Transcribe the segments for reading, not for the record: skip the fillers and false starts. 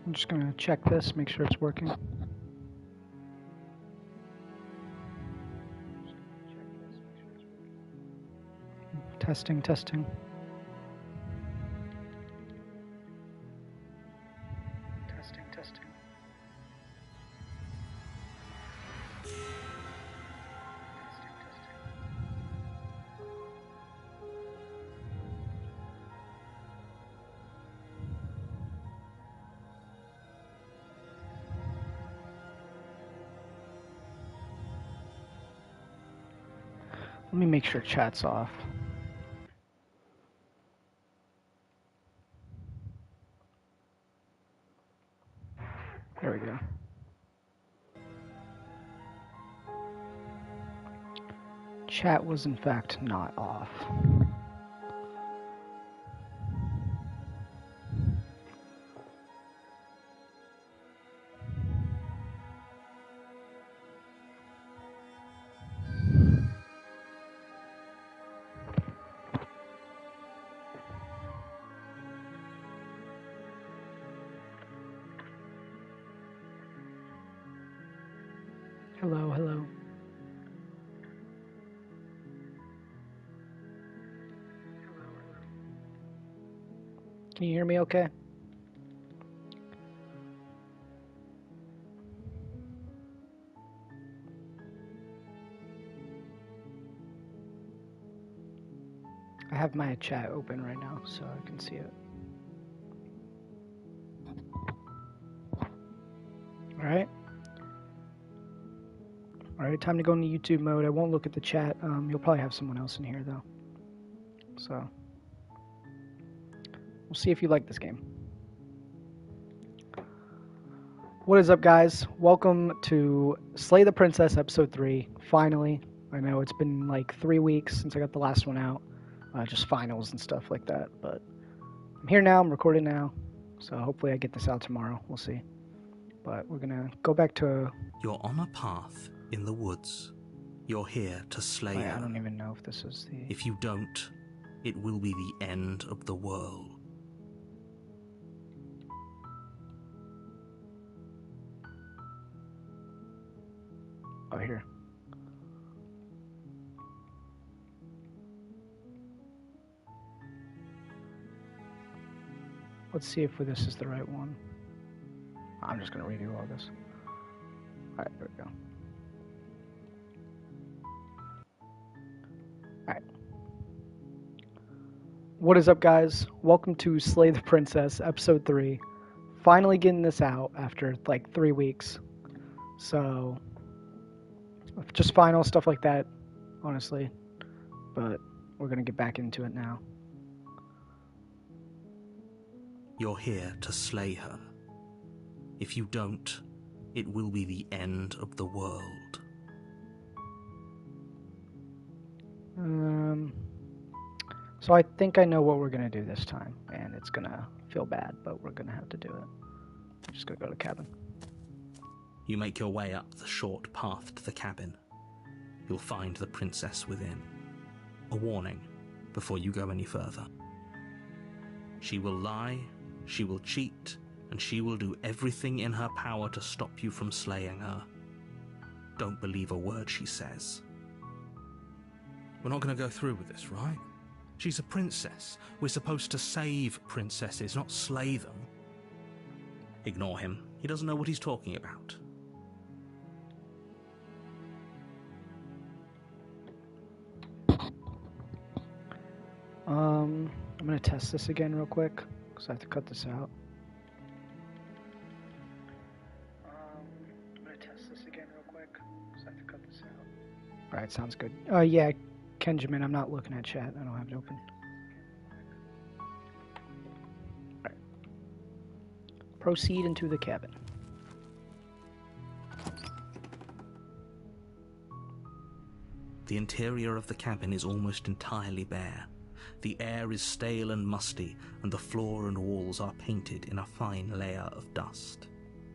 I'm just gonna check this, make sure it's working. Testing, testing. Testing, testing. Let me make sure chat's off. There we go. Chat was in fact not off. Hello, hello. Can you hear me okay? I have my chat open right now, so I can see it. Alright. Alright, time to go into YouTube mode. I won't look at the chat. You'll probably have someone else in here, though. So, we'll see if you like this game. What is up, guys? Welcome to Slay the Princess Episode 3. Finally. I know it's been like 3 weeks since I got the last one out. Just finals and stuff like that. But I'm here now. I'm recording now. So hopefully I get this out tomorrow. We'll see. But we're going to go back to... You're on a path in the woods. You're here to slay her. I don't even know if this is the... If you don't, it will be the end of the world. Oh, here. Let's see if this is the right one. I'm just going to redo all this. Alright, there we go. Alright. What is up, guys? Welcome to Slay the Princess, Episode 3. Finally getting this out after, like, 3 weeks. So, just final stuff like that, honestly. But we're going to get back into it now. You're here to slay her. If you don't, it will be the end of the world. So I think I know what we're going to do this time. And it's going to feel bad, but we're going to have to do it. I'm just going to go to the cabin. You make your way up the short path to the cabin. You'll find the princess within. A warning before you go any further. She will lie, she will cheat, and she will do everything in her power to stop you from slaying her. Don't believe a word she says. We're not going to go through with this, right? She's a princess. We're supposed to save princesses, not slay them. Ignore him. He doesn't know what he's talking about. I'm gonna test this again real quick, because I have to cut this out. Alright, sounds good. Yeah, Kenjamin, I'm not looking at chat. I don't have it open. Alright. Proceed into the cabin. The interior of the cabin is almost entirely bare. The air is stale and musty, and the floor and walls are painted in a fine layer of dust.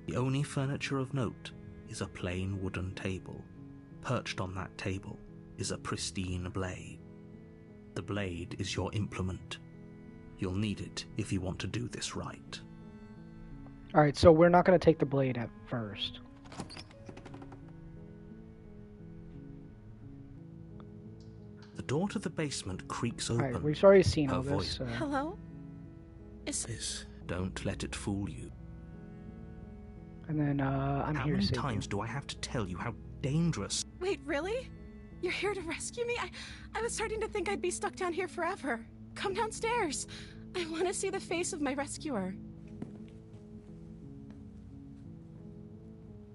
The only furniture of note is a plain wooden table. Perched on that table is a pristine blade. The blade is your implement. You'll need it if you want to do this right. Alright, so we're not going to take the blade at first. The door to the basement creaks open. Alright, we've already seen Her all this. voice. So. Hello? Don't let it fool you. And then I'm How here to many save times you. do I have to tell you how dangerous? Wait, really? You're here to rescue me? I was starting to think I'd be stuck down here forever. Come downstairs. I want to see the face of my rescuer.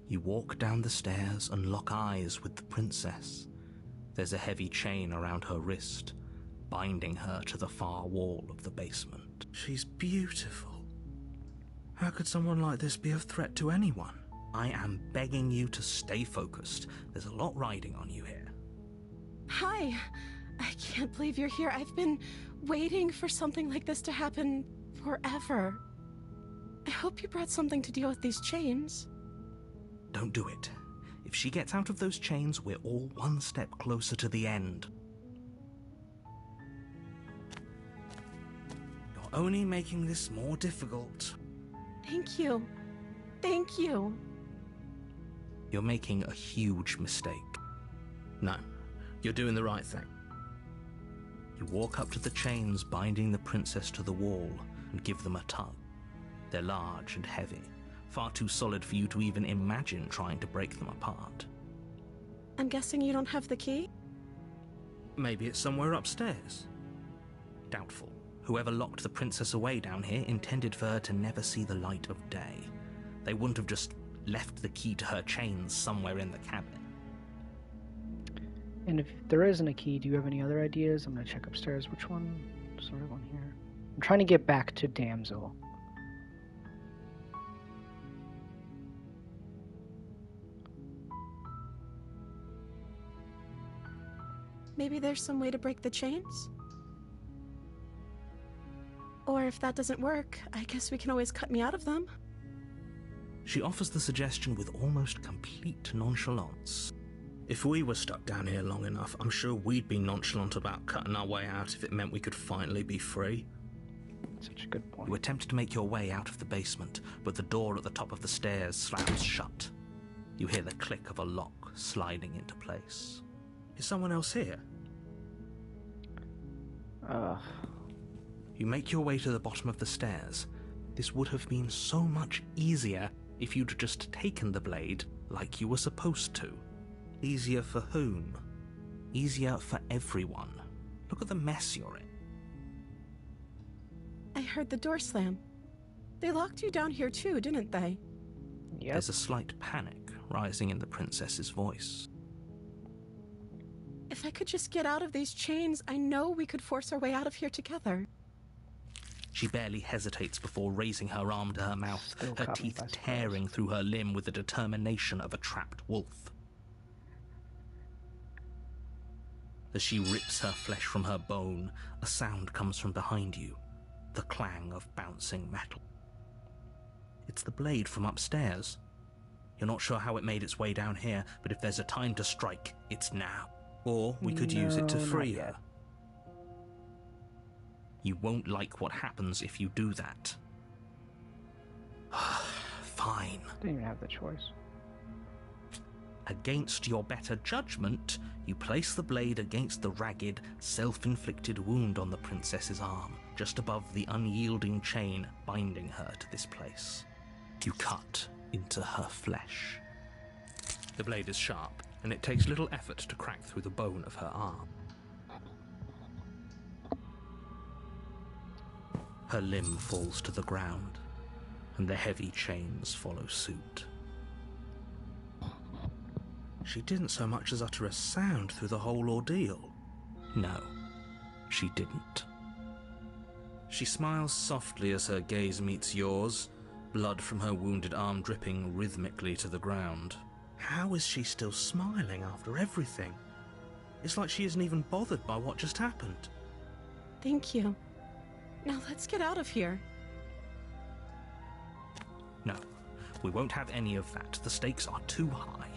You walk down the stairs and lock eyes with the princess. There's a heavy chain around her wrist, binding her to the far wall of the basement. She's beautiful. How could someone like this be of threat to anyone? I am begging you to stay focused. There's a lot riding on you here. Hi. I can't believe you're here. I've been waiting for something like this to happen forever. I hope you brought something to deal with these chains. Don't do it. If she gets out of those chains, we're all one step closer to the end. You're only making this more difficult. Thank you. Thank you. You're making a huge mistake. No, you're doing the right thing. You walk up to the chains binding the princess to the wall and give them a tug. They're large and heavy, far too solid for you to even imagine trying to break them apart. I'm guessing you don't have the key? Maybe it's somewhere upstairs. Doubtful. Whoever locked the princess away down here intended for her to never see the light of day. They wouldn't have just left the key to her chains somewhere in the cabin. And if there isn't a key, do you have any other ideas? I'm going to check upstairs. Which one? Sorry, one here. I'm trying to get back to Damsel. Maybe there's some way to break the chains? Or if that doesn't work, I guess we can always cut me out of them. She offers the suggestion with almost complete nonchalance. If we were stuck down here long enough, I'm sure we'd be nonchalant about cutting our way out if it meant we could finally be free. Such a good point. You attempt to make your way out of the basement, but the door at the top of the stairs slams shut. You hear the click of a lock sliding into place. Is someone else here? You make your way to the bottom of the stairs. This would have been so much easier if you'd just taken the blade like you were supposed to. Easier for whom? Easier for everyone. Look at the mess you're in. I heard the door slam. They locked you down here too, didn't they? Yep. There's a slight panic rising in the princess's voice. If I could just get out of these chains, I know we could force our way out of here together. She barely hesitates before raising her arm to her mouth, Still her caught me teeth by surprise. tearing through her limb with the determination of a trapped wolf. As she rips her flesh from her bone, a sound comes from behind you, the clang of bouncing metal. It's the blade from upstairs. You're not sure how it made its way down here, but if there's a time to strike, it's now. Or we could use it to No, not free yet. her. You won't like what happens if you do that. Fine. Didn't even have the choice. Against your better judgment, you place the blade against the ragged, self-inflicted wound on the princess's arm, just above the unyielding chain binding her to this place. You cut into her flesh. The blade is sharp, and it takes little effort to crack through the bone of her arm. Her limb falls to the ground, and the heavy chains follow suit. She didn't so much as utter a sound through the whole ordeal. No, she didn't. She smiles softly as her gaze meets yours, blood from her wounded arm dripping rhythmically to the ground. How is she still smiling after everything? It's like she isn't even bothered by what just happened. Thank you. Now let's get out of here. No, we won't have any of that. The stakes are too high.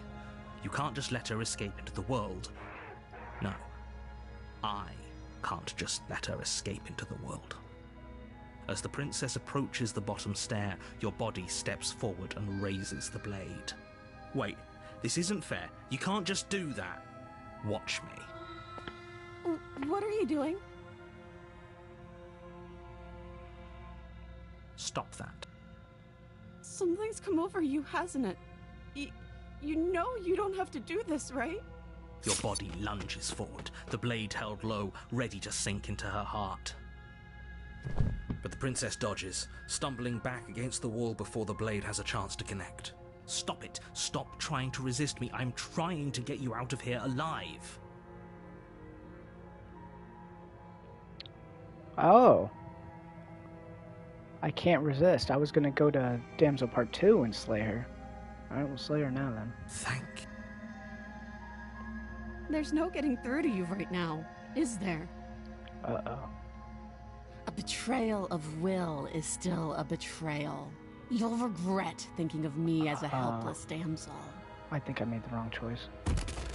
You can't just let her escape into the world. No, I can't just let her escape into the world. As the princess approaches the bottom stair, your body steps forward and raises the blade. Wait, this isn't fair. You can't just do that. Watch me. What are you doing? Stop that. Something's come over you, hasn't it? You know you don't have to do this, right? Your body lunges forward, the blade held low, ready to sink into her heart. But the princess dodges, stumbling back against the wall before the blade has a chance to connect. Stop it. Stop trying to resist me. I'm trying to get you out of here alive. Oh. I can't resist. I was gonna go to Damsel Part 2 and slay her. Alright, we'll slay her now then. Thank you. There's no getting through to you right now, is there? Uh-oh. A betrayal of will is still a betrayal. You'll regret thinking of me as a helpless damsel. I think I made the wrong choice.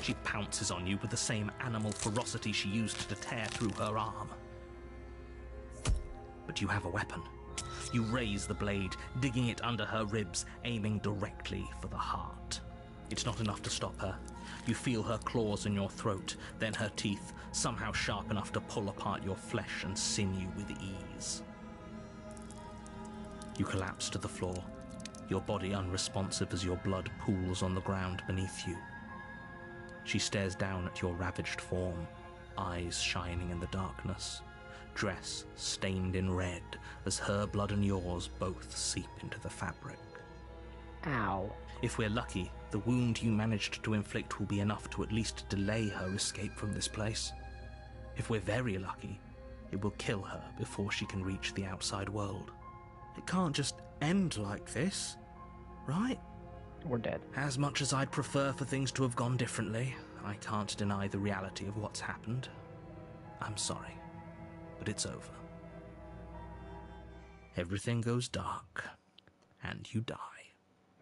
She pounces on you with the same animal ferocity she used to tear through her arm. But you have a weapon. You raise the blade, digging it under her ribs, aiming directly for the heart. It's not enough to stop her. You feel her claws in your throat, then her teeth, somehow sharp enough to pull apart your flesh and sinew with ease. You collapse to the floor, your body unresponsive as your blood pools on the ground beneath you. She stares down at your ravaged form, eyes shining in the darkness, dress stained in red as her blood and yours both seep into the fabric. Ow. If we're lucky, the wound you managed to inflict will be enough to at least delay her escape from this place. If we're very lucky, it will kill her before she can reach the outside world. It can't just end like this, right? We're dead. As much as I'd prefer for things to have gone differently, I can't deny the reality of what's happened. I'm sorry, but it's over. Everything goes dark, and you die.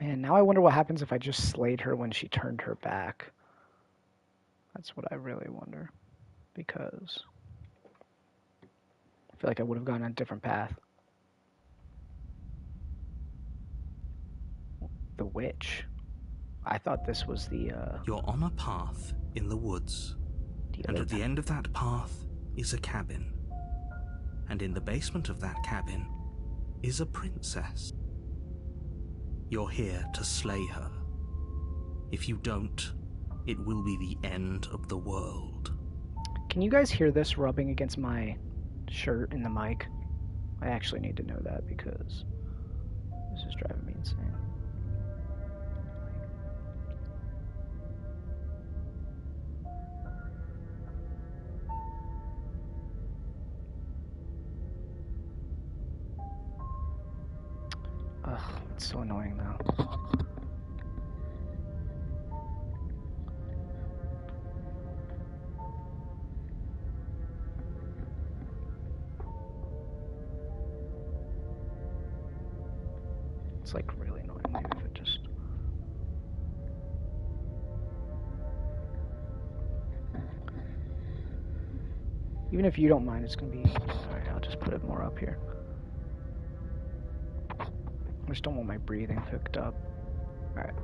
Man, now I wonder what happens if I just slayed her when she turned her back. That's what I really wonder. Because I feel like I would have gone on a different path. The witch. I thought this was the, You're on a path in the woods, and at the end of that path is a cabin. And in the basement of that cabin is a princess. You're here to slay her. If you don't, it will be the end of the world. Can you guys hear this rubbing against my shirt in the mic? I actually need to know that because this is driving me insane. Ugh, it's so annoying though. It's like really annoying. Maybe if it just... Even if you don't mind, it's gonna be... Alright, I'll just put it more up here. I just don't want my breathing hooked up. Alright.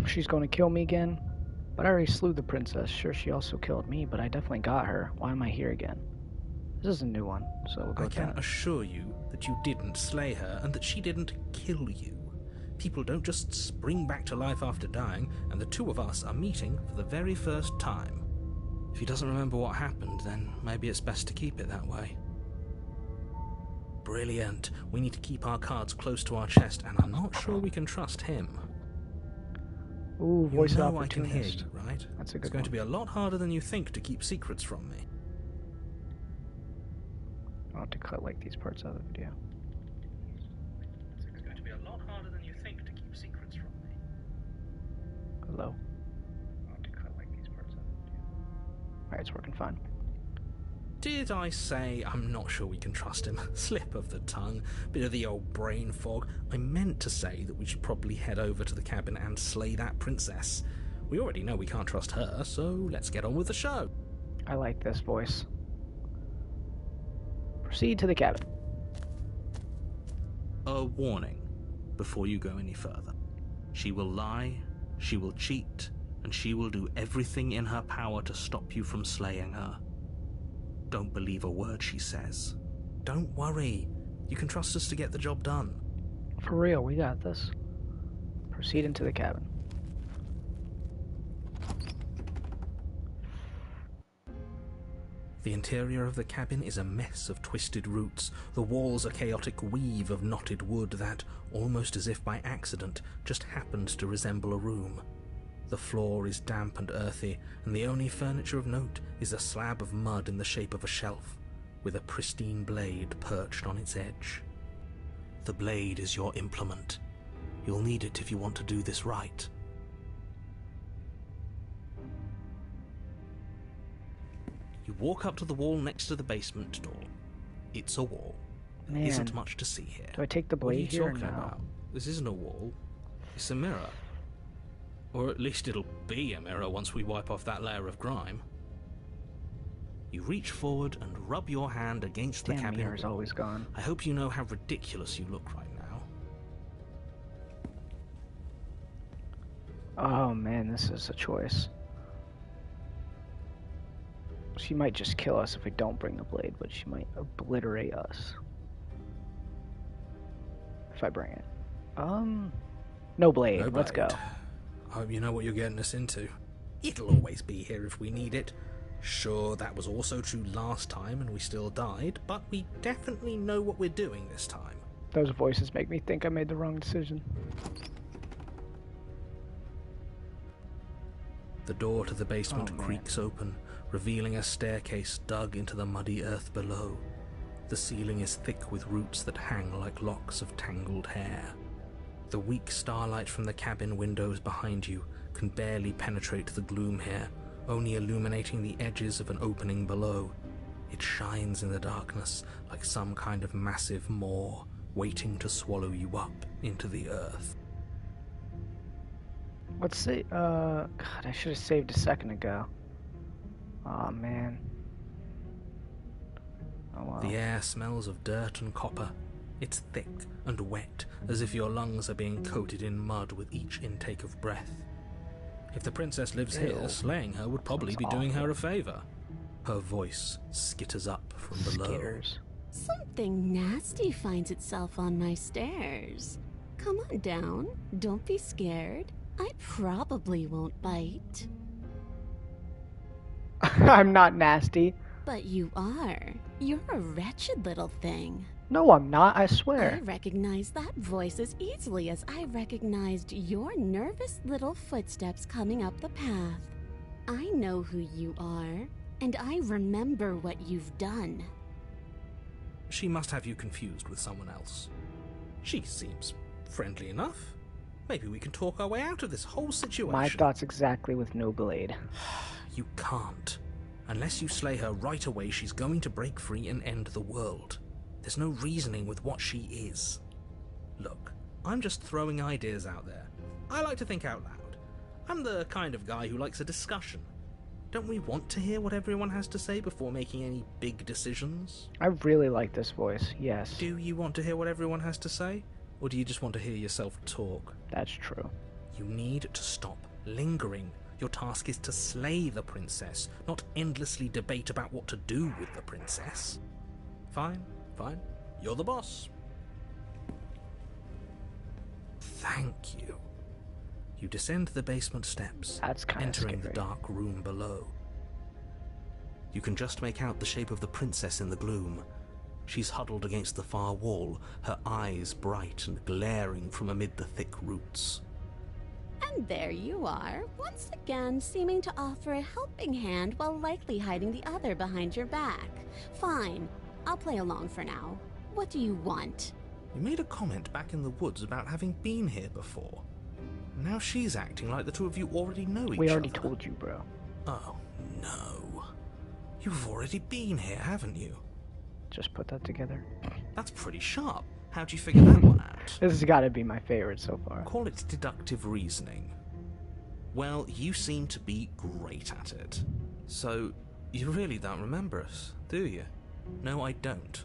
She's going to kill me again. But I already slew the princess. Sure, she also killed me, but I definitely got her. Why am I here again? This is a new one, so we'll go with that. I can assure you that you didn't slay her and that she didn't kill you. People don't just spring back to life after dying, and the two of us are meeting for the very first time. If he doesn't remember what happened, then maybe it's best to keep it that way. Brilliant. We need to keep our cards close to our chest, and I'm not sure we can trust him. Ooh, voice You know I can hear opportunist. you, right? That's a good It's going one. to be a lot harder than you think to keep secrets from me. I'll have to cut like these parts out of the video. It's going to be a lot harder than you think to keep secrets from me. Hello. I'll have to cut like these parts out of the video. Alright, it's working fine. Did I say I'm not sure we can trust him? Slip of the tongue, bit of the old brain fog. I meant to say that we should probably head over to the cabin and slay that princess. We already know we can't trust her, so let's get on with the show. I like this voice. Proceed to the cabin. A warning before you go any further. She will lie, she will cheat, and she will do everything in her power to stop you from slaying her. Don't believe a word she says. Don't worry. You can trust us to get the job done. For real, we got this. Proceed into the cabin. The interior of the cabin is a mess of twisted roots. The walls a chaotic weave of knotted wood that, almost as if by accident, just happened to resemble a room. The floor is damp and earthy, and the only furniture of note is a slab of mud in the shape of a shelf, with a pristine blade perched on its edge. The blade is your implement. You'll need it if you want to do this right. You walk up to the wall next to the basement door. It's a wall. There Man. isn't much to see here. Do I take the What are you blade here or talking no? about? This isn't a wall. It's a mirror. Or at least it'll be a mirror once we wipe off that layer of grime. You reach forward and rub your hand against the Damn, cabin mirror's wall. always gone. I hope you know how ridiculous you look right now. Oh man, this is a choice. She might just kill us if we don't bring the blade, but she might obliterate us if I bring it. No blade. No Let's go. blade. Hope you know what you're getting us into. It'll always be here if we need it. Sure, that was also true last time and we still died, but we definitely know what we're doing this time. Those voices make me think I made the wrong decision. The door to the basement Oh, man. creaks open, revealing a staircase dug into the muddy earth below. The ceiling is thick with roots that hang like locks of tangled hair. The weak starlight from the cabin windows behind you can barely penetrate the gloom here, only illuminating the edges of an opening below. It shines in the darkness like some kind of massive maw, waiting to swallow you up into the earth. Let's see. God, I should have saved a second ago. Aw, man. Oh well. The air smells of dirt and copper. It's thick and wet, as if your lungs are being coated in mud with each intake of breath. If the princess lives Ew. here, slaying her would probably Sounds be doing awful. her a favor. Her voice skitters up from below. Skitters. Something nasty finds itself on my stairs. Come on down. Don't be scared. I probably won't bite. I'm not nasty. But you are. You're a wretched little thing. No, I'm not. I I swear. recognize that voice as easily as I recognized your nervous little footsteps coming up the path. I know who you are, and I remember what you've done. She must have you confused with someone else. She seems friendly enough. Maybe we can talk our way out of this whole situation. My thoughts exactly with no blade. You can't. Unless you slay her right away, she's going to break free and end the world. There's no reasoning with what she is. Look, I'm just throwing ideas out there. I like to think out loud. I'm the kind of guy who likes a discussion. Don't we want to hear what everyone has to say before making any big decisions? I really like this voice. Yes, Do you want to hear what everyone has to say? Or do you just want to hear yourself talk? that's true. You need to stop lingering. Your task is to slay the princess, not endlessly debate about what to do with the princess. Fine, fine. You're the boss. Thank you. You descend the basement steps, That's kind of entering scary. the dark room below. You can just make out the shape of the princess in the gloom. She's huddled against the far wall, her eyes bright and glaring from amid the thick roots. And there you are, once again seeming to offer a helping hand while likely hiding the other behind your back. Fine, I'll play along for now. What do you want? You made a comment back in the woods about having been here before. Now she's acting like the two of you already know each other. We already told you, bro. Oh, no. You've already been here, haven't you? Just put that together. That's pretty sharp. How'd you figure that one out? This has got to be my favorite so far. Call it deductive reasoning. Well, you seem to be great at it. So, you really don't remember us, do you? No, I don't.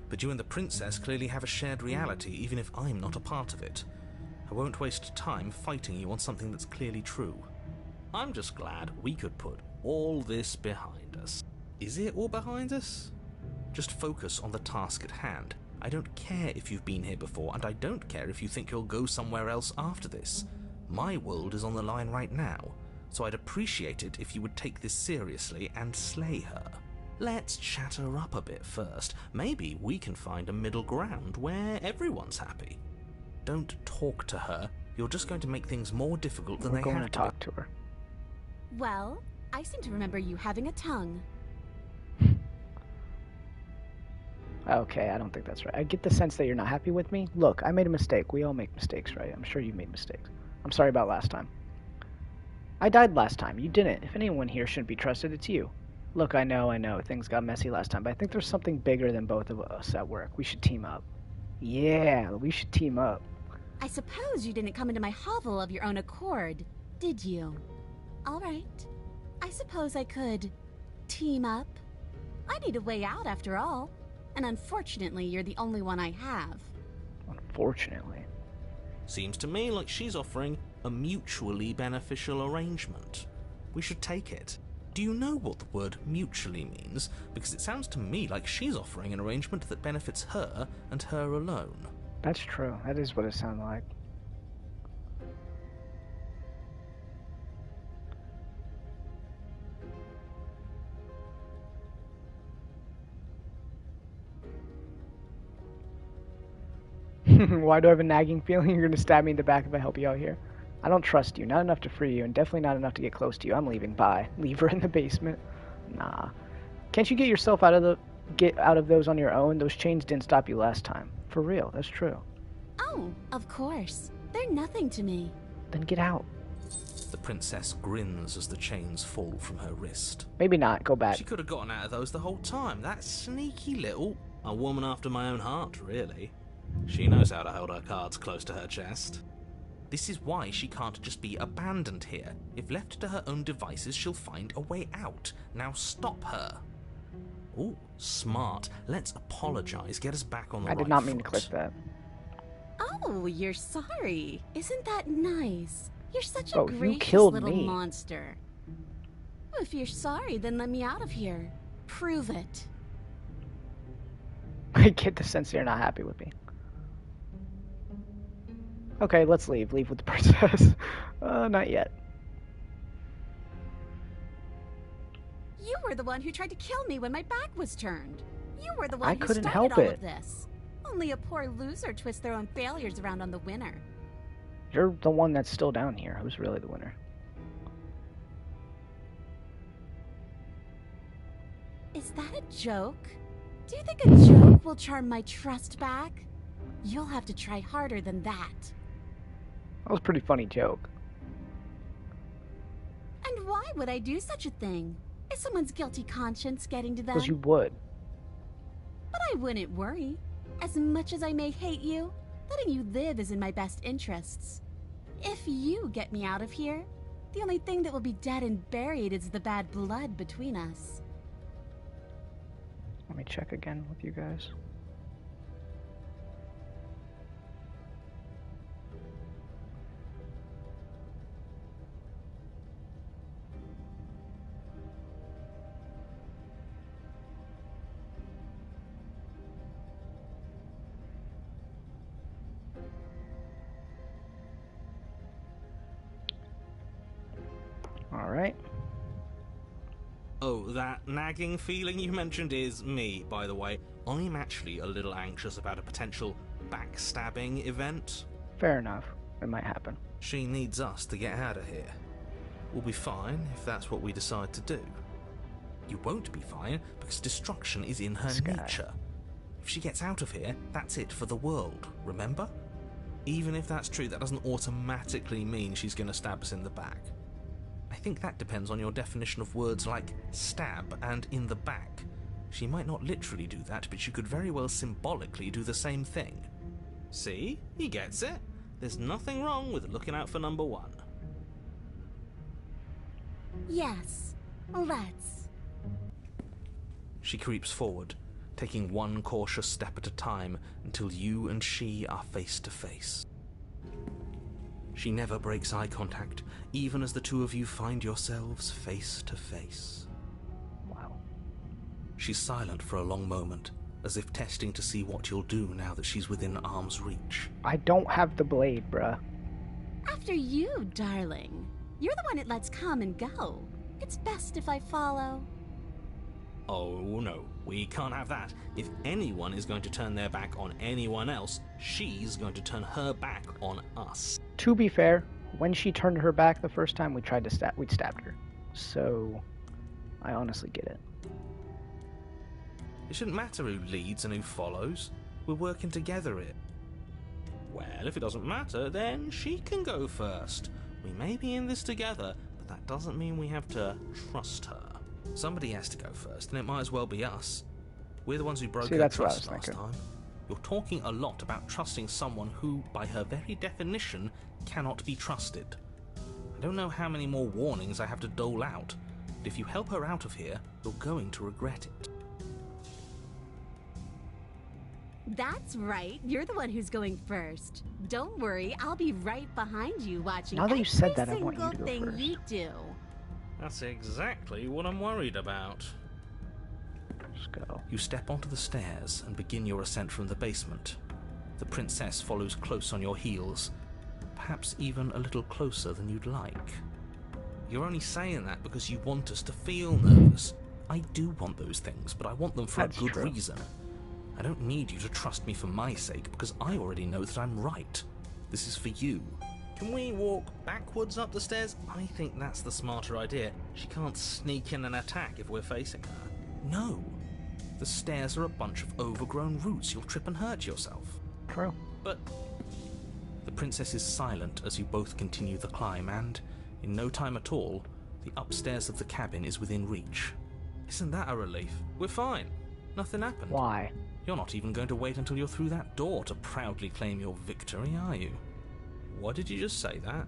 But you and the princess clearly have a shared reality, even if I'm not a part of it. I won't waste time fighting you on something that's clearly true. I'm just glad we could put all this behind us. Is it all behind us? Just focus on the task at hand. I don't care if you've been here before, and I don't care if you think you'll go somewhere else after this. My world is on the line right now, so I'd appreciate it if you would take this seriously and slay her. Let's chat her up a bit first. Maybe we can find a middle ground where everyone's happy. Don't talk to her. You're just going to make things more difficult than We're they going have to to talk to her. Well, I seem to remember you having a tongue. Okay, I don't think that's right. I get the sense that you're not happy with me. Look, I made a mistake. We all make mistakes, right? I'm sure you made mistakes. I'm sorry about last time. I died last time. You didn't. If anyone here shouldn't be trusted, it's you. Look, I know, things got messy last time, but I think there's something bigger than both of us at work. We should team up. Yeah, we should team up. I suppose you didn't come into my hovel of your own accord, did you? All right. I suppose I could team up. I need a way out after all. And unfortunately, you're the only one I have. Unfortunately. Seems to me like she's offering a mutually beneficial arrangement. We should take it. Do you know what the word mutually means? Because it sounds to me like she's offering an arrangement that benefits her and her alone. That's true. That is what it sounded like. Why do I have a nagging feeling you're going to stab me in the back if I help you out here? I don't trust you. Not enough to free you, and definitely not enough to get close to you. I'm leaving. Bye. Leave her in the basement. Nah. Can't you get yourself out of those on your own? Those chains didn't stop you last time. For real. That's true. Oh, of course. They're nothing to me. Then get out. The princess grins as the chains fall from her wrist. Maybe not. Go back. She could have gotten out of those the whole time. That sneaky little... A woman after my own heart, really. She knows how to hold her cards close to her chest. This is why she can't just be abandoned here. If left to her own devices, she'll find a way out. Now stop her. Ooh, smart. Let's apologize. Get us back on the right I did not mean to foot. click that. Oh, you're sorry. Isn't that nice? You're such a Oh, you gracious killed little me. monster. If you're sorry, then let me out of here. Prove it. I get the sense you're not happy with me. Okay, let's leave. Leave with the princess. Not yet. You were the one who tried to kill me when my back was turned. You were the one I who couldn't started help all it. of this. Only a poor loser twists their own failures around on the winner. You're the one that's still down here. Who's really the winner? Is that a joke? Do you think a joke will charm my trust back? You'll have to try harder than that. That was a pretty funny joke. And why would I do such a thing? Is someone's guilty conscience getting to them? Because you would. But I wouldn't worry. As much as I may hate you, letting you live is in my best interests. If you get me out of here, the only thing that will be dead and buried is the bad blood between us. Let me check again with you guys. All right. Oh, that nagging feeling you mentioned is me, by the way. I'm actually a little anxious about a potential backstabbing event. Fair enough. It might happen. She needs us to get out of here. We'll be fine if that's what we decide to do. You won't be fine because destruction is in her nature. If she gets out of here, that's it for the world, remember? Even if that's true, that doesn't automatically mean she's going to stab us in the back. I think that depends on your definition of words like stab and in the back. She might not literally do that, but she could very well symbolically do the same thing. See? He gets it. There's nothing wrong with looking out for number one. Yes, let's. She creeps forward, taking one cautious step at a time until you and she are face to face. She never breaks eye contact, even as the two of you find yourselves face to face. Wow. She's silent for a long moment, as if testing to see what you'll do now that she's within arm's reach. I don't have the blade, bruh. After you, darling. You're the one it lets come and go. It's best if I follow. Oh no, we can't have that. If anyone is going to turn their back on anyone else, she's going to turn her back on us. To be fair, when she turned her back the first time, we stabbed her. So, I honestly get it. It shouldn't matter who leads and who follows. We're working together here. Well, if it doesn't matter, then she can go first. We may be in this together, but that doesn't mean we have to trust her. Somebody has to go first, and it might as well be us. We're the ones who broke her trust last time. You're talking a lot about trusting someone who, by her very definition, cannot be trusted. I don't know how many more warnings I have to dole out, but if you help her out of here, you're going to regret it. That's right. You're the one who's going first. Don't worry, I'll be right behind you watching now that you said that, I every want you to single go thing first. you do. That's exactly what I'm worried about. Let's go. You step onto the stairs and begin your ascent from the basement. The princess follows close on your heels, perhaps even a little closer than you'd like. You're only saying that because you want us to feel nervous. I do want those things, but I want them for That's a good true. reason. I don't need you to trust me for my sake, because I already know that I'm right. This is for you. Can we walk backwards up the stairs? I think that's the smarter idea. She can't sneak in and attack if we're facing her. No. The stairs are a bunch of overgrown roots. You'll trip and hurt yourself. True. But the princess is silent as you both continue the climb, and in no time at all, the upstairs of the cabin is within reach. Isn't that a relief? We're fine. Nothing happened. Why? You're not even going to wait until you're through that door to proudly claim your victory, are you? Why did you just say that?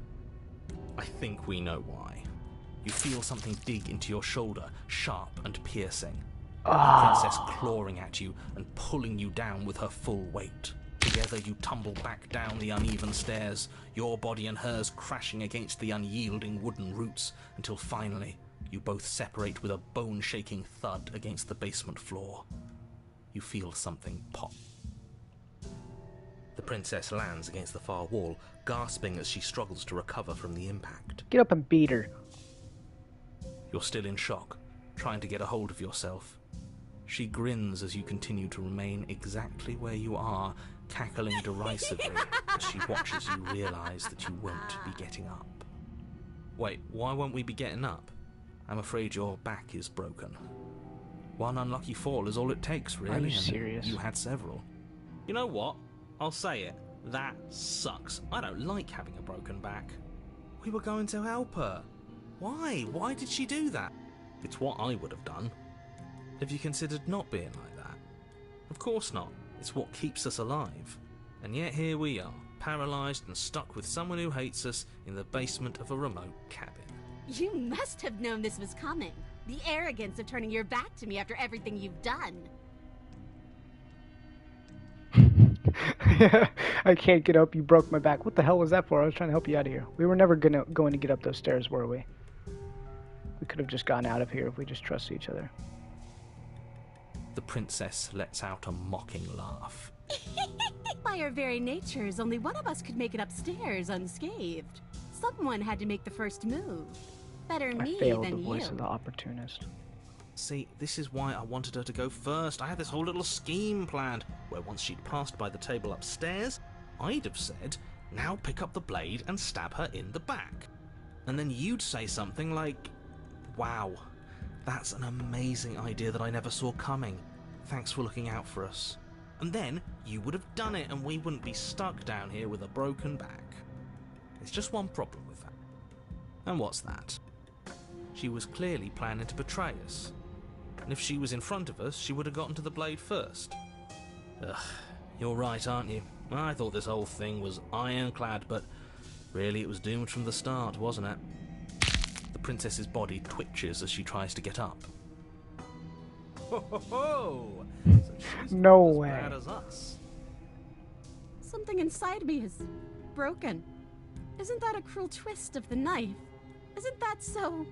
I think we know why. You feel something dig into your shoulder, sharp and piercing. The princess clawing at you and pulling you down with her full weight. Together you tumble back down the uneven stairs, your body and hers crashing against the unyielding wooden roots, until finally you both separate with a bone-shaking thud against the basement floor. You feel something pop. The princess lands against the far wall, gasping as she struggles to recover from the impact. Get up and beat her. You're still in shock, trying to get a hold of yourself. She grins as you continue to remain exactly where you are, cackling derisively as she watches you realize that you won't be getting up. Wait, why won't we be getting up? I'm afraid your back is broken. One unlucky fall is all it takes, really. Are you and serious? You had several. You know what? I'll say it. That sucks. I don't like having a broken back. We were going to help her. Why? Why did she do that? It's what I would have done. Have you considered not being like that? Of course not. It's what keeps us alive. And yet here we are, paralysed and stuck with someone who hates us in the basement of a remote cabin. You must have known this was coming. The arrogance of turning your back to me after everything you've done. I can't get up. You broke my back. What the hell was that for? I was trying to help you out of here. We were never going to get up those stairs, were we? We could have just gotten out of here if we just trusted each other. The princess lets out a mocking laugh. By our very natures, only one of us could make it upstairs unscathed. Someone had to make the first move. Better I me failed than the voice you. of the opportunist. See, this is why I wanted her to go first. I had this whole little scheme planned, where once she'd passed by the table upstairs, I'd have said, now pick up the blade and stab her in the back. And then you'd say something like, wow, that's an amazing idea that I never saw coming. Thanks for looking out for us. And then you would have done it and we wouldn't be stuck down here with a broken back. There's just one problem with that. And what's that? She was clearly planning to betray us. And if she was in front of us, she would have gotten to the blade first. Ugh, you're right, aren't you? I thought this whole thing was ironclad, but really it was doomed from the start, wasn't it? The princess's body twitches as she tries to get up. Ho ho ho! So she's No not as way. bad as us. Something inside me is broken. Isn't that a cruel twist of the knife? Isn't that so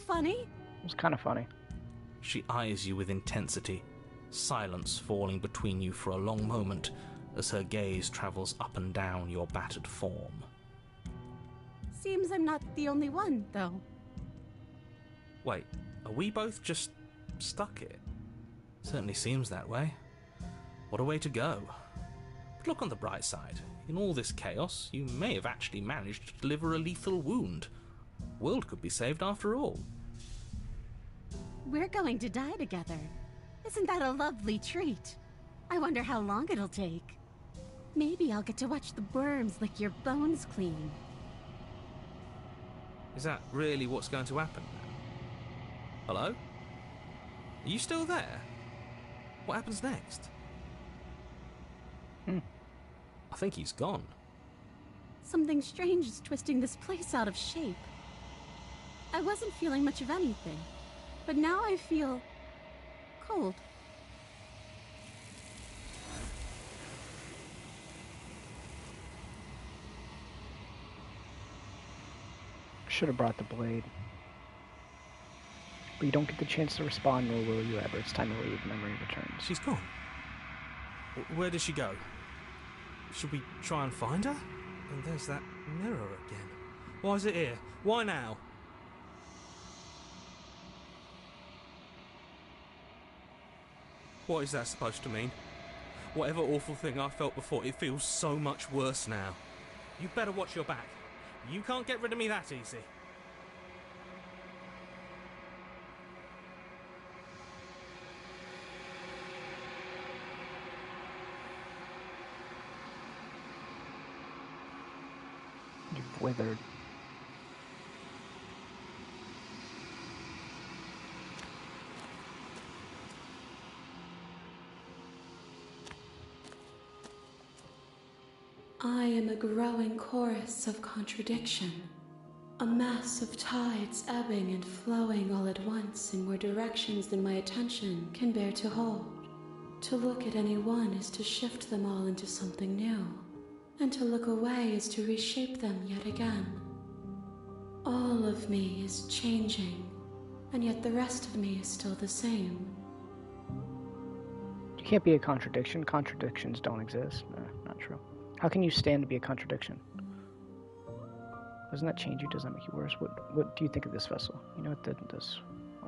funny? It was kind of funny. She eyes you with intensity, silence falling between you for a long moment as her gaze travels up and down your battered form. Seems I'm not the only one, though. Wait, are we both just stuck here? Certainly seems that way. What a way to go. But look on the bright side. In all this chaos, you may have actually managed to deliver a lethal wound. The world could be saved after all. We're going to die together. Isn't that a lovely treat? I wonder how long it'll take. Maybe I'll get to watch the worms lick your bones clean. Is that really what's going to happen now? Hello? Are you still there? What happens next? I think he's gone. Something strange is twisting this place out of shape. I wasn't feeling much of anything, but now I feel cold. Should have brought the blade. But you don't get the chance to respond, nor will you ever. It's time to leave. Memory returns. She's gone. Where did she go? Should we try and find her? And there's that mirror again. Why is it here? Why now? What is that supposed to mean? Whatever awful thing I felt before, it feels so much worse now. You better watch your back. You can't get rid of me that easy. You've withered. I am a growing chorus of contradiction, a mass of tides ebbing and flowing all at once in more directions than my attention can bear to hold. To look at any one is to shift them all into something new, and to look away is to reshape them yet again. All of me is changing, and yet the rest of me is still the same. You can't be a contradiction. Contradictions don't exist. No, not true. How can you stand to be a contradiction? Doesn't that change you? Does that make you worse? What do you think of this vessel? You know, it didn't this.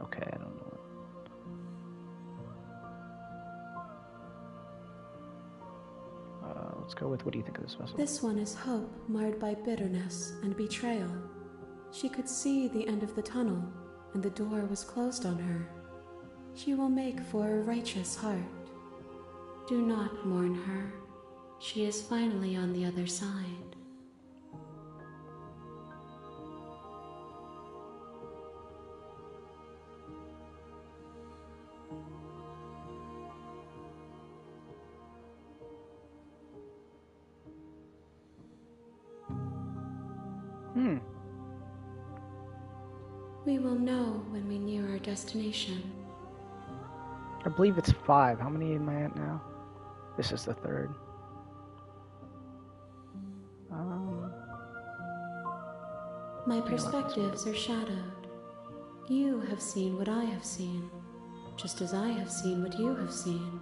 Okay, I don't know. Let's go with, what do you think of this vessel? This one is hope marred by bitterness and betrayal. She could see the end of the tunnel, and the door was closed on her. She will make for a righteous heart. Do not mourn her. She is finally on the other side. We will know when we near our destination. I believe it's 5. How many am I at now? This is the 3rd. My perspectives are shadowed. You have seen what I have seen, just as I have seen what you have seen.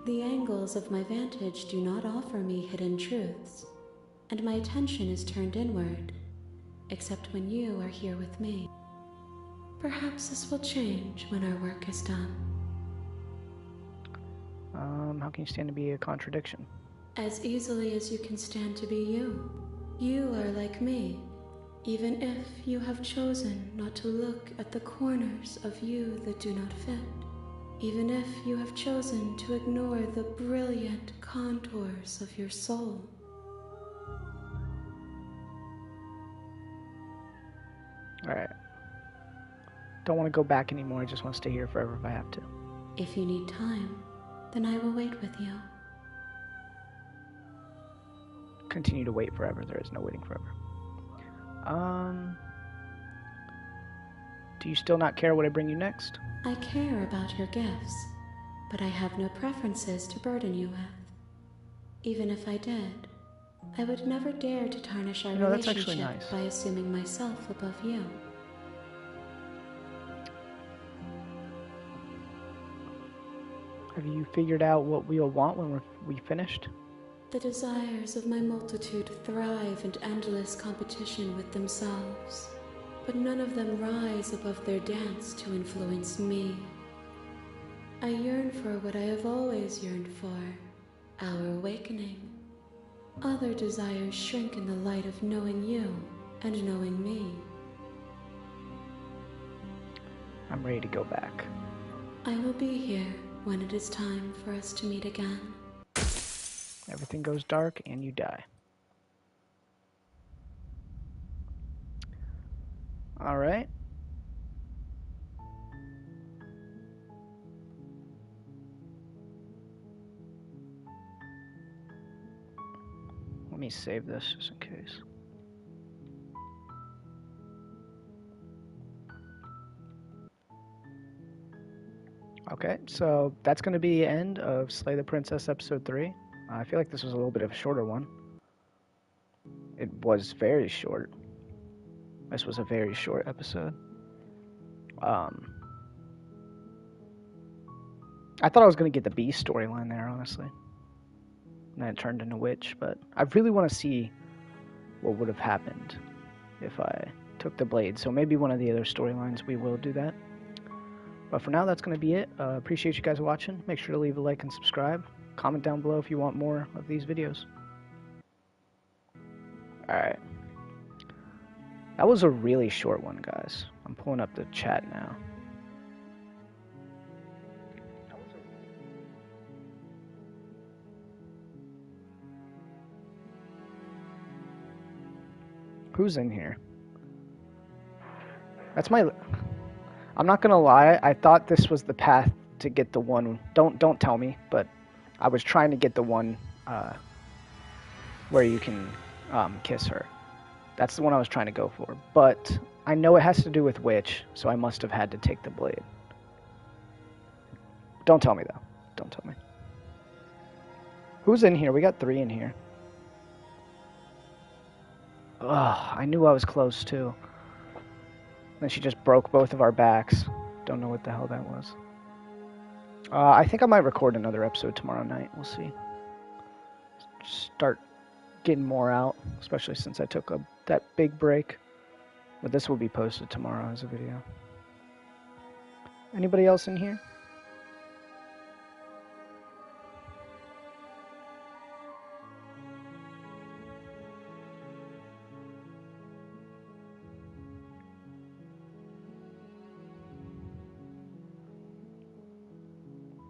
The angles of my vantage do not offer me hidden truths, and my attention is turned inward, except when you are here with me. Perhaps this will change when our work is done. How can you stand to be a contradiction? As easily as you can stand to be you. You are like me, even if you have chosen not to look at the corners of you that do not fit. Even if you have chosen to ignore the brilliant contours of your soul. Alright. Don't want to go back anymore, I just want to stay here forever if I have to. If you need time, then I will wait with you. Continue to wait forever, there is no waiting forever. Do you still not care what I bring you next? I care about your gifts, but I have no preferences to burden you with. Even if I did, I would never dare to tarnish our that's actually relationship nice. by assuming myself above you. Have you figured out what we'll want when we finished? The desires of my multitude thrive in endless competition with themselves, but none of them rise above their dance to influence me. I yearn for what I have always yearned for, our awakening. Other desires shrink in the light of knowing you and knowing me. I'm ready to go back. I will be here when it is time for us to meet again. Everything goes dark and you die. Alright. Let me save this just in case. Okay, so that's going to be the end of Slay the Princess Episode 3. I feel like this was a little bit of a shorter one. It was very short. This was a very short episode. I thought I was going to get the B storyline there, honestly. And then it turned into Witch, but I really want to see what would have happened if I took the blade. So maybe one of the other storylines we will do that. But for now, that's going to be it. Appreciate you guys watching. Make sure to leave a like and subscribe. Comment down below if you want more of these videos. Alright. That was a really short one, guys. I'm pulling up the chat now. Who's in here? That's my... I'm not gonna lie, I thought this was the path to get the one... Don't tell me, but I was trying to get the one where you can kiss her. That's the one I was trying to go for. But I know it has to do with Witch, so I must have had to take the blade. Don't tell me, though. Don't tell me. Who's in here? We got 3 in here. Ugh, I knew I was close, too. Then she just broke both of our backs. Don't know what the hell that was. I think I might record another episode tomorrow night. We'll see. Start getting more out, especially since I took that big break. But this will be posted tomorrow as a video. Anybody else in here?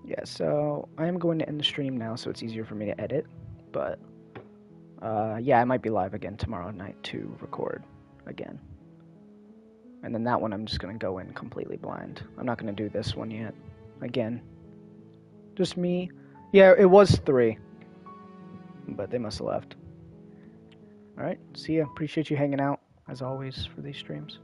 Yeah, so I am going to end the stream now so it's easier for me to edit, but yeah, I might be live again tomorrow night to record again. And then that one I'm just going to go in completely blind. I'm not going to do this one yet. Again, just me. Yeah, it was 3, but they must have left. Alright, see ya. Appreciate you hanging out, as always, for these streams.